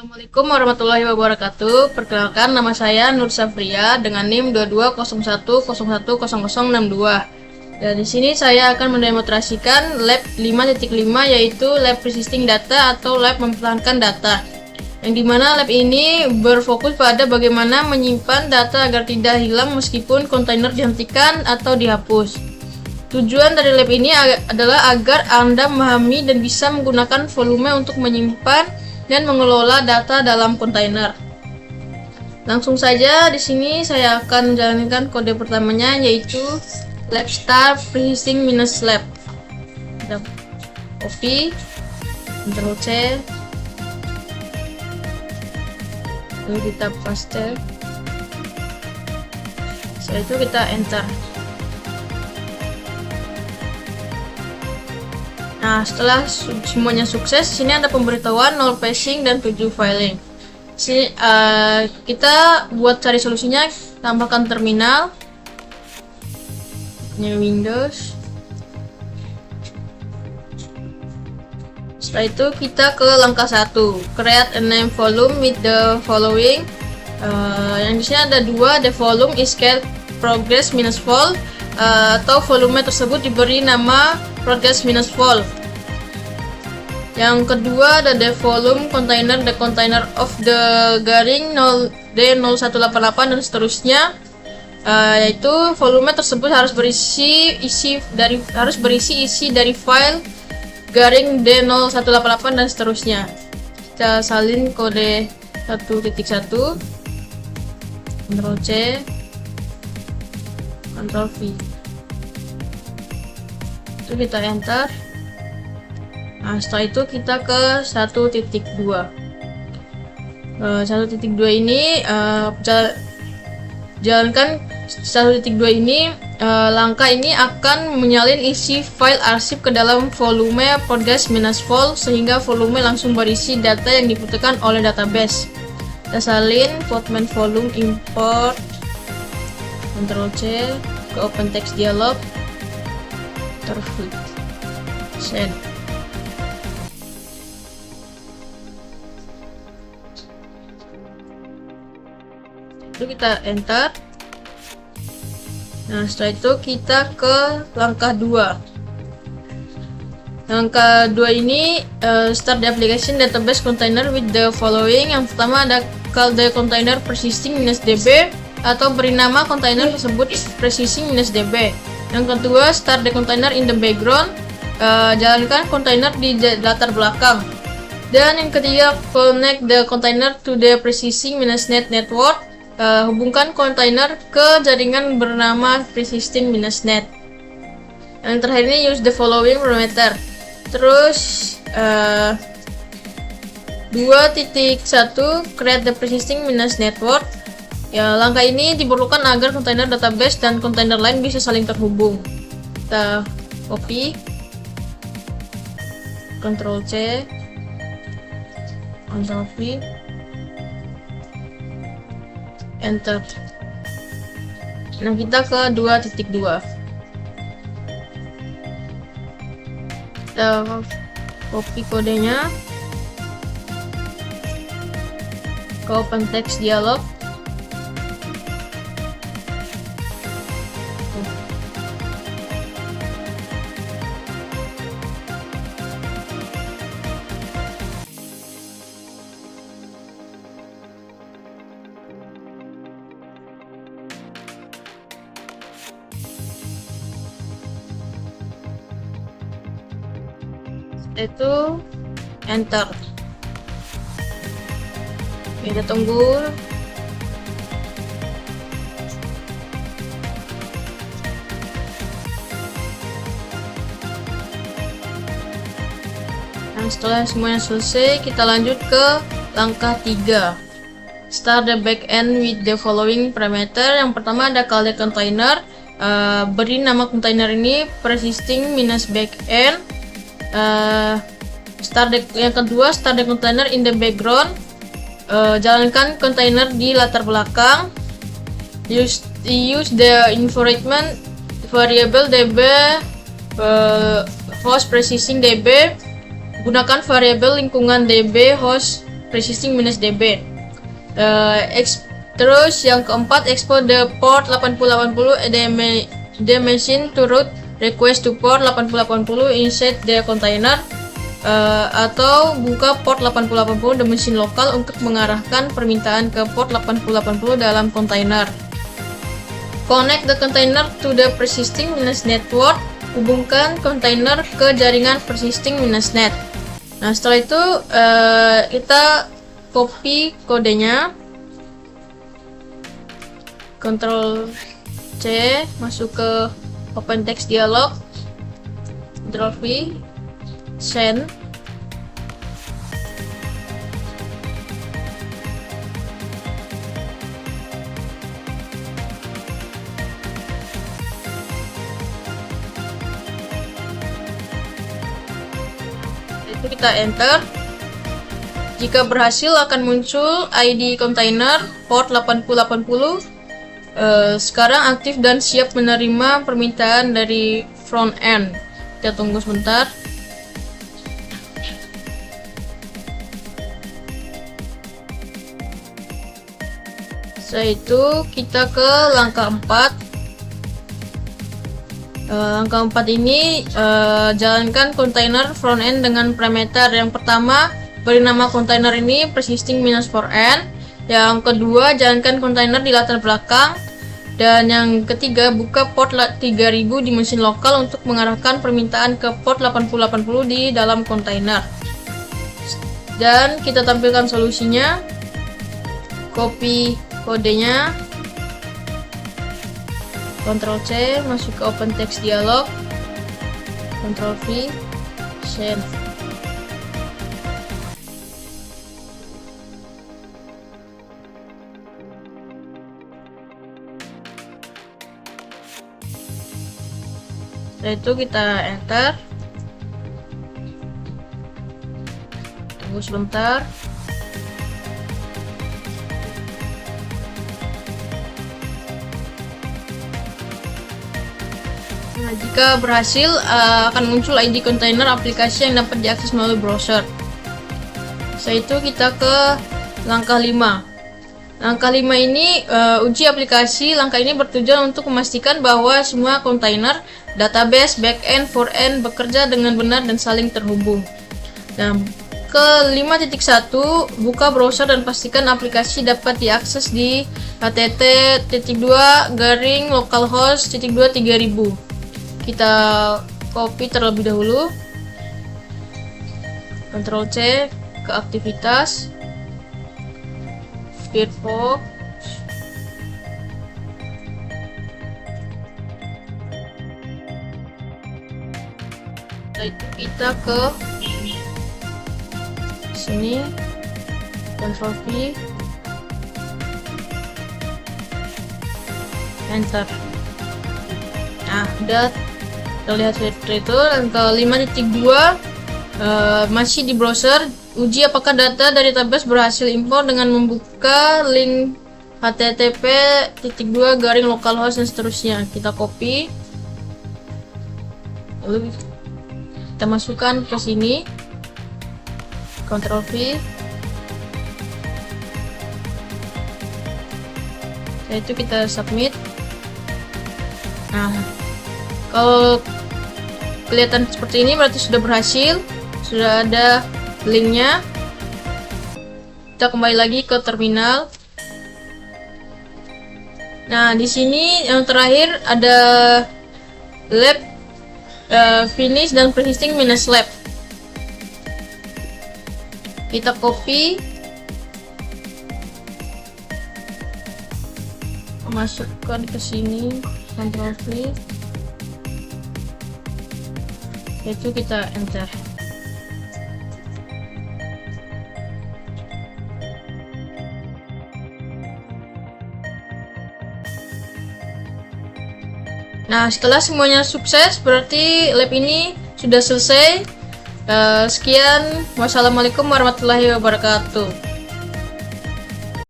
Assalamualaikum warahmatullahi wabarakatuh. Perkenalkan, nama saya Nur Safria dengan NIM 2201010062. Dan di sini saya akan mendemonstrasikan lab 5.5 yaitu lab persisting data atau lab mempertahankan data. Yang dimana lab ini berfokus pada bagaimana menyimpan data agar tidak hilang meskipun kontainer dihentikan atau dihapus. Tujuan dari lab ini adalah agar Anda memahami dan bisa menggunakan volume untuk menyimpan dan mengelola data dalam kontainer. Langsung saja di sini saya akan menjalankan kode pertamanya yaitu lab start persisting minus lab. Kita copy, Ctrl C, lalu kita paste. Setelah itu kita enter. Nah, setelah semuanya sukses, sini ada pemberitahuan 0 phishing dan 7 filing. Sini kita buat cari solusinya, tambahkan terminal, new Windows. Setelah itu kita ke langkah 1, create a name volume with the following. Yang di sini ada dua, the volume is called progress minus vol, atau volume tersebut diberi nama progress minus vol. Yang kedua ada the volume container, the container of the garing 0D0188 dan seterusnya, yaitu volume tersebut harus berisi isi dari file garing D0188 dan seterusnya. Kita salin kode 1.1, Ctrl C, Ctrl V. Itu kita enter. Nah, setelah itu kita ke 1.2. 1.2 ini jalankan 1.2 ini, langkah ini akan menyalin isi file arsip ke dalam volume progress minus vol sehingga volume langsung berisi data yang dibutuhkan oleh database. Kita salin Postman volume import, Ctrl C, ke open text dialog, send. Itu kita enter. Nah, setelah itu kita ke langkah 2. Langkah 2 ini start the application database container with the following. Yang pertama ada call the container persisting minus db atau beri nama kontainer tersebut persisting minus db. Yang kedua start the container in the background, jalankan kontainer di latar belakang. Dan yang ketiga connect the container to the persisting minus net network, hubungkan kontainer ke jaringan bernama persisting minus net. Yang terakhir ini use the following parameter. Terus 2.1 create the persisting minus network. Ya, langkah ini diperlukan agar kontainer database dan kontainer lain bisa saling terhubung. Kita copy, Ctrl C, Ctrl V, enter. Nah, kita ke 2.2. Kita copy kodenya ke open text dialog. Itu enter. Kita tunggu. Nah, setelah semuanya selesai, kita lanjut ke langkah 3. Start the backend with the following parameter. Yang pertama ada call the container, beri nama kontainer ini persisting minus backend. Yang kedua start the container in the background, jalankan kontainer di latar belakang. Use the environment variable db host persisting db. Gunakan variabel lingkungan db host persisting -db. Terus yang keempat, export the port 8080 the machine to route request to port 8080 inside the container, atau buka port 8080 the machine lokal untuk mengarahkan permintaan ke port 8080 dalam kontainer. Connect the container to the persisting network. Hubungkan kontainer ke jaringan persisting net. Nah, setelah itu kita copy kodenya, Ctrl C, masuk ke open text dialog, Ctrl V, send. Itu kita enter. Jika berhasil akan muncul ID kontainer port 8080 sekarang aktif dan siap menerima permintaan dari front end. Kita tunggu sebentar. Setelah itu kita ke langkah 4. Langkah 4 ini jalankan kontainer front end dengan parameter. Yang pertama, beri nama kontainer ini persisting -4n. Yang kedua, jalankan kontainer di latar belakang. Dan yang ketiga, buka port 3000 di mesin lokal untuk mengarahkan permintaan ke port 8080 di dalam kontainer. Dan kita tampilkan solusinya. Copy kodenya, Ctrl C, masuk ke open text dialog, Ctrl V, send. Setelah itu kita enter. Tunggu sebentar. Nah, jika berhasil akan muncul ID kontainer aplikasi yang dapat diakses melalui browser. Setelah itu kita ke langkah 5. Langkah 5 ini uji aplikasi. Langkah ini bertujuan untuk memastikan bahwa semua kontainer, database, backend, forend bekerja dengan benar dan saling terhubung. Nah, ke 5.1, buka browser dan pastikan aplikasi dapat diakses di http://localhost-2 3000. Kita copy terlebih dahulu, Ctrl C ke aktivitas, Firefox, setelah itu kita ke sini, Ctrl V, enter. Nah, udah terlihat seperti itu. Dan ke 5.2 masih di browser, uji apakah data dari database berhasil impor dengan membuka link http://localhost dan seterusnya. Kita copy, lalu kita masukkan ke sini, Ctrl V. Setelah itu kita submit. Nah, kalau kelihatan seperti ini berarti sudah berhasil, sudah ada linknya. Kita kembali lagi ke terminal. Nah, di sini yang terakhir ada lab finish dan persisting -lab. Kita copy, masukkan ke sini, Ctrl V, itu kita enter. Nah, setelah semuanya sukses, berarti lab ini sudah selesai. Sekian, wassalamualaikum warahmatullahi wabarakatuh.